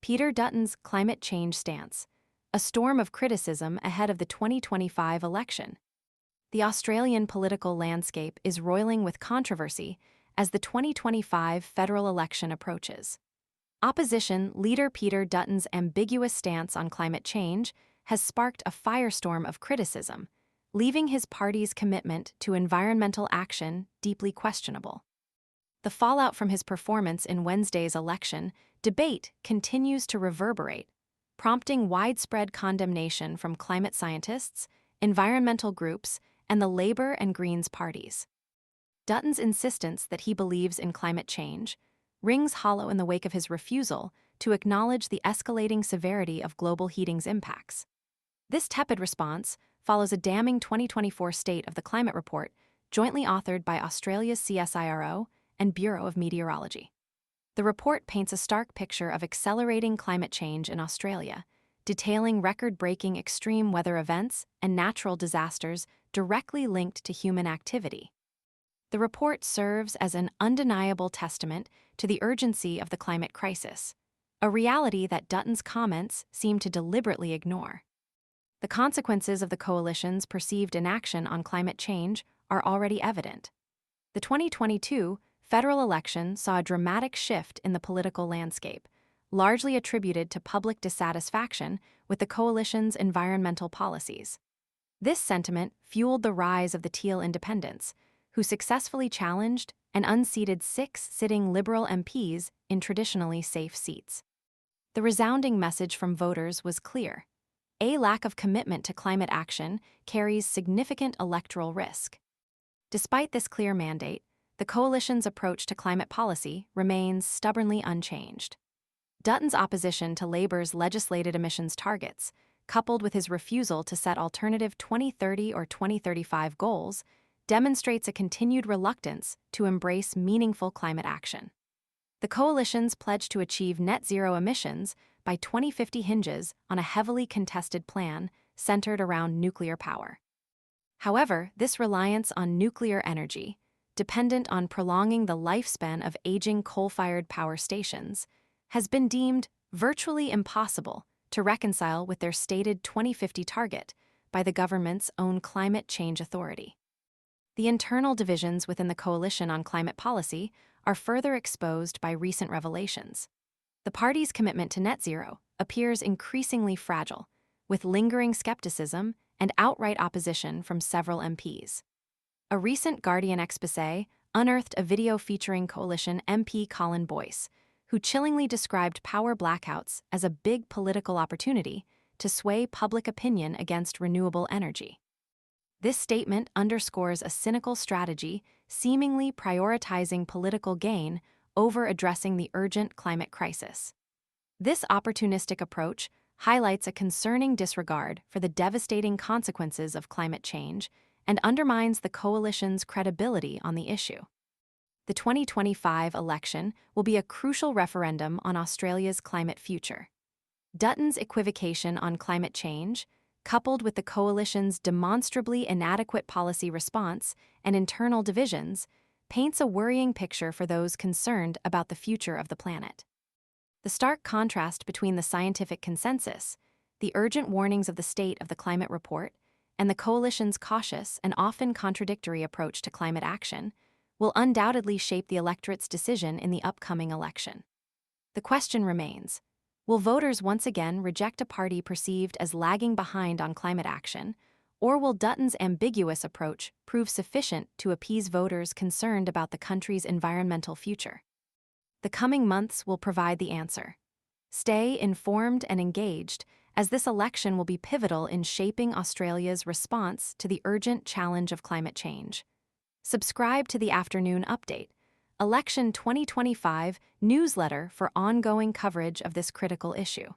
Peter Dutton's climate change stance, a storm of criticism ahead of the 2025 election. The Australian political landscape is roiling with controversy as the 2025 federal election approaches. Opposition leader Peter Dutton's ambiguous stance on climate change has sparked a firestorm of criticism, leaving his party's commitment to environmental action deeply questionable. The fallout from his performance in Wednesday's election debate continues to reverberate, prompting widespread condemnation from climate scientists, environmental groups, and the Labour and Greens parties. Dutton's insistence that he believes in climate change rings hollow in the wake of his refusal to acknowledge the escalating severity of global heating's impacts. This tepid response follows a damning 2024 State of the Climate Report jointly authored by Australia's CSIRO and Bureau of Meteorology. The report paints a stark picture of accelerating climate change in Australia, detailing record-breaking extreme weather events and natural disasters directly linked to human activity. The report serves as an undeniable testament to the urgency of the climate crisis, a reality that Dutton's comments seem to deliberately ignore. The consequences of the coalition's perceived inaction on climate change are already evident. The 2022 federal election saw a dramatic shift in the political landscape, largely attributed to public dissatisfaction with the coalition's environmental policies. This sentiment fueled the rise of the Teal Independents, who successfully challenged and unseated 6 sitting Liberal MPs in traditionally safe seats. The resounding message from voters was clear: a lack of commitment to climate action carries significant electoral risk. Despite this clear mandate, the coalition's approach to climate policy remains stubbornly unchanged. Dutton's opposition to Labour's legislated emissions targets, coupled with his refusal to set alternative 2030 or 2035 goals, demonstrates a continued reluctance to embrace meaningful climate action. The coalition's pledge to achieve net zero emissions by 2050 hinges on a heavily contested plan centered around nuclear power. However, this reliance on nuclear energy, dependent on prolonging the lifespan of aging coal-fired power stations, has been deemed virtually impossible to reconcile with their stated 2050 target by the government's own climate change authority. The internal divisions within the coalition on climate policy are further exposed by recent revelations. The party's commitment to net zero appears increasingly fragile, with lingering skepticism and outright opposition from several MPs. A recent Guardian exposé unearthed a video featuring coalition MP Colin Boyce, who chillingly described power blackouts as a big political opportunity to sway public opinion against renewable energy. This statement underscores a cynical strategy seemingly prioritizing political gain over addressing the urgent climate crisis. This opportunistic approach highlights a concerning disregard for the devastating consequences of climate change and undermines the coalition's credibility on the issue. The 2025 election will be a crucial referendum on Australia's climate future. Dutton's equivocation on climate change, coupled with the coalition's demonstrably inadequate policy response and internal divisions, paints a worrying picture for those concerned about the future of the planet. The stark contrast between the scientific consensus, the urgent warnings of the State of the Climate Report, and the coalition's cautious and often contradictory approach to climate action will undoubtedly shape the electorate's decision in the upcoming election. The question remains: will voters once again reject a party perceived as lagging behind on climate action, or will Dutton's ambiguous approach prove sufficient to appease voters concerned about the country's environmental future? The coming months will provide the answer. Stay informed and engaged, as this election will be pivotal in shaping Australia's response to the urgent challenge of climate change. Subscribe to the Afternoon Update, Election 2025 newsletter for ongoing coverage of this critical issue.